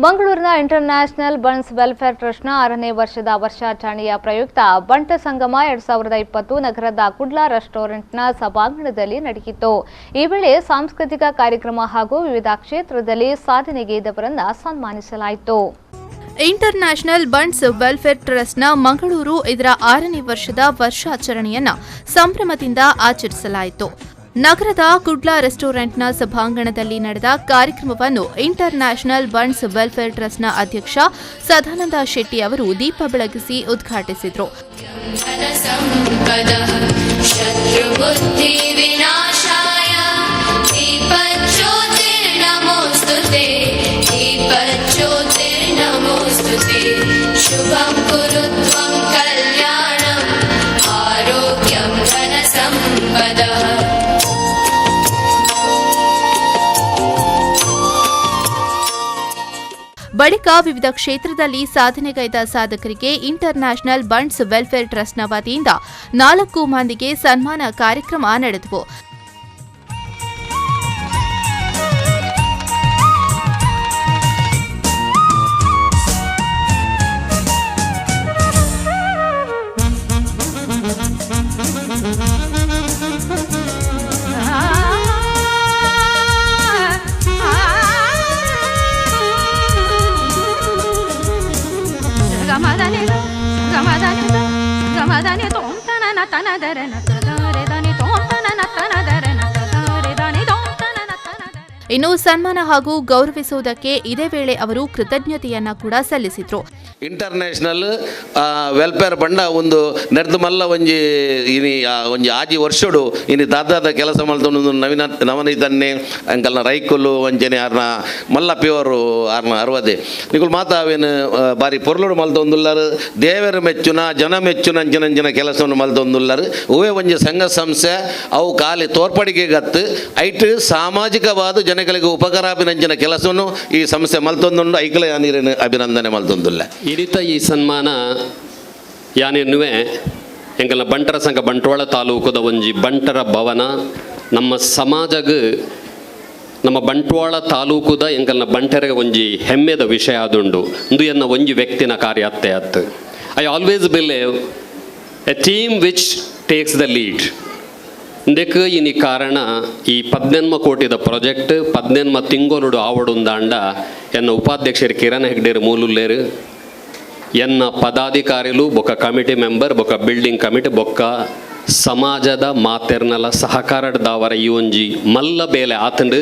ಮಂಗಳೂರಿನ international buns welfare ಟ್ರಸ್ಟ್ನ 6ನೇ ವರ್ಷದ ವರ್ಷಾಚರಣೆಯ ಪ್ರಯುಕ್ತ ಬಂಟ ಸಂಗಮ 2020 ನಗರದ ಕುಡ್ಲಾ ರೆಸ್ಟೋರೆಂಟ್ನ ಸಭಾಂಗಣದಲ್ಲಿ ನಡೆಯಿತು. ಈ ವೇಳೆ ಸಾಂಸ್ಕೃತಿಕ ಕಾರ್ಯಕ್ರಮ ಹಾಗೂ ವಿವಿಧ ಕ್ಷೇತ್ರದಲ್ಲಿ ಸಾಧನೆಗೈದವರನ್ನು ಸನ್ಮಾನಿಸಲಾಯಿತು. ಇಂಟರ್ನ್ಯಾಷನಲ್ ಬನ್ಸ್ ವೆಲ್ಫೇರ್ ಟ್ರಸ್ಟ್ನ ಮಂಗಳೂರು ಇದರ 6ನೇ ವರ್ಷದ ವರ್ಷಾಚರಣೆಯನ್ನು ಸಂಭ್ರಮದಿಂದ ಆಚರಿಸಲಾಯಿತು. ನಗರದ ಕುಡ್ಲಾ ರೆಸ್ಟೋರೆಂಟ್ನ ಸಭಾಂಗಣದಲ್ಲಿ ನಡೆದ ಕಾರ್ಯಕ್ರಮವನ್ನು ಇಂಟರ್ನ್ಯಾಷನಲ್ ಬನ್ಸ್ ವೆಲ್ಫೇರ್ ಟ್ರಸ್ಟ್ನ ಅಧ್ಯಕ್ಷ ಸದಾನಂದ ಶೆಟ್ಟಿ ಅವರು ದೀಪ ಬೆಳಗಿಸಿ ಉದ್ಘಾಟಿಸಿದರು. ಬಳಿಕ ವಿವಿಧ ಕ್ಷೇತ್ರದಲ್ಲಿ ಸಾಧನೆಗೈದ ಸಾಧಕರಿಗೆ ಇಂಟರ್ನ್ಯಾಷನಲ್ ಬನ್ಸ್ ವೆಲ್ಫೇರ್ ಟ್ರಸ್ಟ್ನ ವತಿಯಿಂದ 4 ಮಂದಿಗೆ ಸನ್ಮಾನ ಕಾರ್ಯಕ್ರಮ ನಡೆದವು. ಇನ್ನು ಸನ್ಮಾನ ಹಾಗೂ ಗೌರವಿಸುವುದಕ್ಕೆ ಇದೇ ವೇಳೆ ಅವರು ಕೃತಜ್ಞತೆಯನ್ನ ಕೂಡ ಸಲ್ಲಿಸಿದರು. ಇಂಟರ್ನ್ಯಾಷನಲ್ ವೆಲ್ಫೇರ್ ಬಂಡ ಒಂದು ನೆರೆದು ಮಲ್ಲ ಒಂಜಿ ಆಜಿ ವರ್ಷಡು ಇನಿ ದಾದಾದ ಕೆಲಸ ಮಲ್ತೊಂದು ನವನೀತನ್ನೇ ಅಂಕಲ್ನ ರೈಕುಲು ಒಂಜನೆ ಆರ್ನ ಮಲ್ಲ ಪ್ಯೂರು ಆರ್ನ ಅರ್ವದೆ ನಿಕುಲು ಮಾತಾವೇನು ಬಾರಿ ಪೊರ್ಲುಡು ಮಲ್ತೊಂದುಲ್ಲಾರು ದೇವರ ಮೆಚ್ಚುನ ಜನ ಮೆಚ್ಚುನ ಅಂಚಿನಂಚಿನ ಕೆಲಸವನ್ನು ಮಲ್ತೊಂದುಲ್ಲಾರು ಉವೇ ಒಂಜಿ ಸಂಘ ಸಂಸ್ಥೆ ಅವು ಖಾಲಿ ತೋರ್ಪಡಿಗೆ ಗತ್ತು ಐಟ್ ಸಾಮಾಜಿಕವಾದ ಜನಗಳಿಗೆ ಉಪಕಾರಾಭಿನಂಚಿನ ಕೆಲಸವನ್ನು ಈ ಸಂಸ್ಥೆ ಮಲ್ತೊಂದುಂಡು ಐಕಲ ಯಾನೀರಿನ ಅಭಿನಂದನೆ ಮಲ್ತೊಂದುಲ್ಲ. ಇರಿತ ಈ ಸನ್ಮಾನ ಯಾನೆನ್ನುವೆ ಎಂಕಲ್ನ ಬಂಟರ ಸಂಘ ಬಂಟ್ವಾಳ ತಾಲೂಕದ ಒಂಜಿ ಬಂಟರ ಭವನ ನಮ್ಮ ಸಮಾಜಗ ನಮ್ಮ ಬಂಟ್ವಾಳ ತಾಲೂಕುದ ಎಂಕಲ್ನ ಬಂಟರಿಗೆ ಒಂಜಿ ಹೆಮ್ಮೆದ ವಿಷಯ ಆದುಂಡು ಇಂದು ಎನ್ನ ಒಂಜಿ ವ್ಯಕ್ತಿನ ಕಾರ್ಯ ಅತ್ತೆ ಅತ್ತು. I always believe a team which takes the lead. ಇಂದಕ್ಕೆ ಇನಿ ಕಾರಣ ಈ 18 ಕೋಟಿದ ಪ್ರಾಜೆಕ್ಟ್ 18 ತಿಂಗಳು ಆವಡುಂದಾಂಡ ಎನ್ನ ಉಪಾಧ್ಯಕ್ಷರು ಕಿರಣ್ ಹೆಗ್ಡೇರು ಮೂಲುಲ್ಲೇರು ಎನ್ನ ಪದಾಧಿಕಾರಿಲು ಬೊಕ್ಕ ಕಮಿಟಿ ಮೆಂಬರ್ ಬೊಕ್ಕ ಬಿಲ್ಡಿಂಗ್ ಕಮಿಟಿ ಬೊಕ್ಕ ಸಮಾಜದ ಮಾತೆರ್ನಲ ಸಹಕಾರದ ದಾವರ ಈ ಒಂಜಿ ಮಲ್ಲ ಬೇಲೆ ಆತಂಡು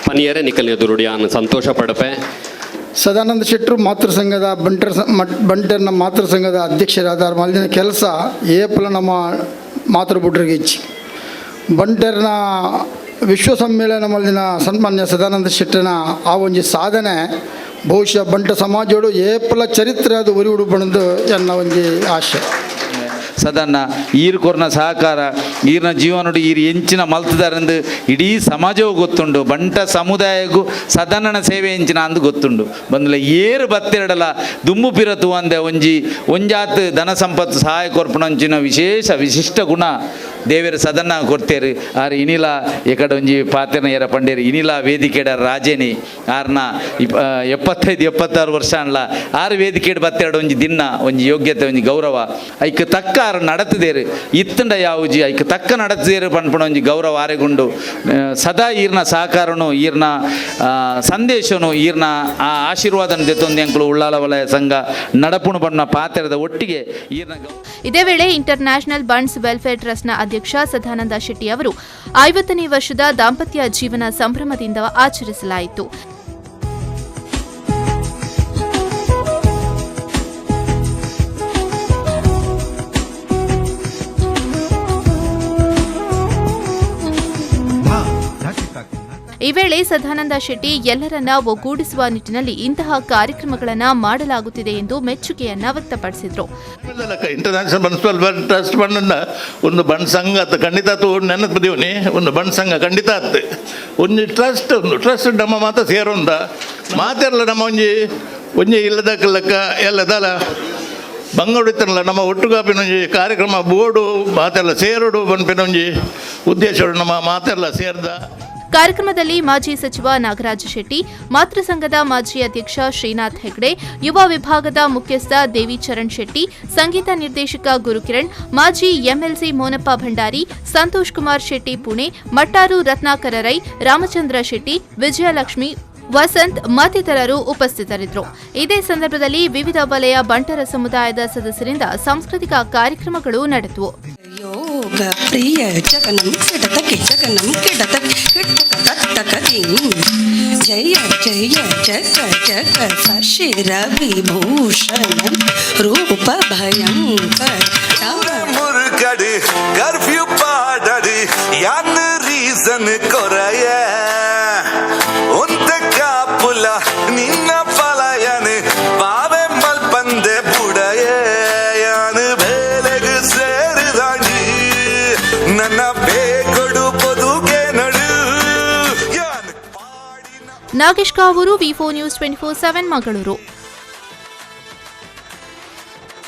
ಪನಿಯರೇ ನಿಕಲ್ ಎದುರುಡಿಯಾನ ಸಂತೋಷ ಪಡಪೆ. ಸದಾನಂದ ಶೆಟ್ಟರು ಮಾತೃ ಸಂಘದ ಬಂಟರ್ನ ಮಾತೃ ಸಂಘದ ಅಧ್ಯಕ್ಷರಾದ ಮಲ್ದಿನ ಕೆಲಸ ಏಪಲ ನಮ್ಮ ಮಾತೃಬುಡ್ರಿಗೆ ಇಚ್ಚಿ ಬಂಟರ್ನ ವಿಶ್ವ ಸಮ್ಮೇಳನ ಮಲ್ದಿನ ಸನ್ಮಾನ್ಯ ಸದಾನಂದ ಶೆಟ್ಟನ ಆ ಒಂಜಿ ಸಾಧನೆ ಬಹುಶಃ ಬಂಟ ಸಮಾಜೋಡು ಏಪಲ ಚರಿತ್ರೆ ಅದು ಒರಿ ಉಡುಪಣದು ಎನ್ನ ಒಂಜಿ ಆಶೆ. ಸದನ್ನ ಈರು ಕೊರ್ನ ಸಹಕಾರ ಈರ್ನ ಜೀವನೋಡು ಈರು ಎಂಚಿನ ಮಲ್ತದಾರಂದು ಇಡೀ ಸಮಾಜವೂ ಗೊತ್ತುಂಡು. ಬಂಟ ಸಮುದಾಯಗೂ ಸದನನ ಸೇವೆ ಎಂಚಿನ ಅಂದು ಗೊತ್ತುಂಡು. ಬಂದಲೆ ಏರು ಬತ್ತೆರಡಲ ದುಮ್ಮು ಪಿರತು ಅಂದೆ ಒಂಜಾತ್ ಧನ ಸಂಪತ್ತು ಸಹಾಯ ಕೊರ್ಪುನಂಚಿನ ವಿಶಿಷ್ಟ ಗುಣ ದೇವರ ಸದನ ಕೊಡ್ತೇರು. ಆರು ಇನಿಲ ಎಕಡೆ ಒಂಜಿ ಪಾತೆರ್ನ ಏರ ಪಂಡೇರು ಇನಿಲ ವೇದಿಕೆಡ ರಾಜೇನಿ ಆರ್ನ 75-76 ವರ್ಷ ಅನ್ಲ ಆರು ವೇದಿಕೆಡ್ ಬತ್ತೆರಡು ಒಂಜಿ ದಿನ ಒಂಜಿ ಯೋಗ್ಯತೆ ಒಂಜಿ ಗೌರವ ಐಕ್ ತಕ್ಕ ಆರು ನಡತದೇರು ಇತ್ತಂಡ ಯಾವುಜಿ ಐಕ್ ತಕ್ಕ ನಡತದೇರು ಪನ್ಪುಣ ಒಂಜಿ ಗೌರವ ಆರೆಗುಂಡು ಸದಾ ಈರ್ನ ಸಹಕಾರನು ಈರ್ನ ಸಂದೇಶನು ಈರ್ನ ಆ ಆಶೀರ್ವಾದನ ದೆತ್ತೊಂದು ಎಂಕುಲು ಉಳ್ಳಾಲ ವಲಯ ಸಂಘ ನಡಪುಣು ಪಣ್ಣ ಪಾತೆರದ ಒಟ್ಟಿಗೆ ಈರ್ನ. ಇದೇ ವೇಳೆ ಇಂಟರ್ನ್ಯಾಷನಲ್ ಬನ್ಸ್ ವೆಲ್ಫೇರ್ ಟ್ರಸ್ಟ್ನ ಅಧ್ಯಕ್ಷ ಸದಾನಂದ ಶೆಟ್ಟಿ ಅವರು 50ನೇ ವರ್ಷದ ದಾಂಪತ್ಯ ಜೀವನ ಸಂಭ್ರಮದಿಂದ ಆಚರಿಸಲಾಯಿತು. ಈ ವೇಳೆ ಸದಾನಂದ ಶೆಟ್ಟಿ ಎಲ್ಲರನ್ನ ಒಗ್ಗೂಡಿಸುವ ನಿಟ್ಟಿನಲ್ಲಿ ಇಂತಹ ಕಾರ್ಯಕ್ರಮಗಳನ್ನು ಮಾಡಲಾಗುತ್ತಿದೆ ಎಂದು ಮೆಚ್ಚುಗೆಯನ್ನ ವ್ಯಕ್ತಪಡಿಸಿದರು. ಇಂಟರ್ನ್ಯಾಷನಲ್ ಬನ್ಸ್ ವೆಲ್ಫೇರ್ ಟ್ರಸ್ಟ್ ಬಂಡ ಒಂದು ಬಣ್ ಸಂಘ ಖಂಡಿತ ನೆನಪದಿವನಿ ಒಂದು ಬಣ್ ಸಂಘ ಖಂಡಿತ ಆತ್ ಒಂದು ಟ್ರಸ್ಟ್ ನಮ್ಮ ಮಾತ ಸೇರೊಂದ ಮಾತೆರ್ಲ ನಮ್ಮ ಒಂಜಿ ಇಲ್ಲದಕ್ಕ ಎಲ್ಲದಲ್ಲ ಬಂಗೋಡಿತನಲ್ಲ ನಮ್ಮ ಒಟ್ಟುಗಾಪಿನೊಂಜಿ ಕಾರ್ಯಕ್ರಮ ಬೋರ್ಡು ಮಾತೆಲ್ಲ ಸೇರುಡು ಬನ್ಪಿನೊಂಜಿ ಉದ್ದೇಶ ನಮ್ಮ ಮಾತೆಲ್ಲ ಸೇರ್ದ ಕಾರ್ಯಕ್ರಮದಲ್ಲಿ ಮಾಜಿ ಸಚಿವ ನಾಗರಾಜ ಶೆಟ್ಟಿ, ಮಾತೃ ಸಂಘದ ಮಾಜಿ ಅಧ್ಯಕ್ಷ ಶ್ರೀನಾಥ್ ಹೆಗ್ಡೆ, ಯುವ ವಿಭಾಗದ ಮುಖ್ಯಸ್ಥ ದೇವಿಚರಣ್ ಶೆಟ್ಟಿ, ಸಂಗೀತ ನಿರ್ದೇಶಕ ಗುರುಕಿರಣ್, ಮಾಜಿ ಎಂಎಲ್ಸಿ ಮೋನಪ್ಪ ಭಂಡಾರಿ, ಸಂತೋಷ್ ಕುಮಾರ್ ಶೆಟ್ಟಿ ಪುಣೆ, ಮಟ್ಟಾರು ರತ್ನಾಕರ ರೈ, ರಾಮಚಂದ್ರ ಶೆಟ್ಟಿ, ವಿಜಯಲಕ್ಷ್ಮಿ, ವಸಂತ್ ಮತ್ತಿತರರು ಉಪಸ್ಥಿತರಿದ್ದರು. ಇದೇ ಸಂದರ್ಭದಲ್ಲಿ ವಿವಿಧ ವಲಯ ಬಂಟರ ಸಮುದಾಯದ ಸದಸ್ಯರಿಂದ ಸಾಂಸ್ಕೃತಿಕ ಕಾರ್ಯಕ್ರಮಗಳು ನಡೆದವು. ಯೋಗ ಪ್ರಿಯ ಜಗನಂ ಕೆಡತಕ್ಕೆ ಜಗನಂ ಕೆಡತಕ್ಕೆ ಕೆಟ್ಟಕದತ್ತಕದಿ ಜಯ ಜಯ ಜಗ ಜಗ ಸಶಿರ ವಿಭೂಷಣ ರೂಪ ಭಯಂಕರ ಮುರುಗಡಿ ಕರ್ಫ್ಯೂ ಪಾಡಡಿ ಯಾನ್ ರೀಸನ್ ಕೊರಯ ಒಂದ ಕಾಪುಲ ನಿನ್ನ ಪಲಯನೆ ಬಾವೆ ಮಲ್ಪಂದೆ ಬುಡಯ ಯಾನ್ ಬೇಲೆಗೆ ಸೇರಿದಾಗಿ ನನ್ನ ಬೇಕೊಡು ಬದುಕೆ ನಡು ನಾಗೇಶ್ ಕಾವೂರು, ವಿ4 ನ್ಯೂಸ್ 24/7 ಮಂಗಳೂರು.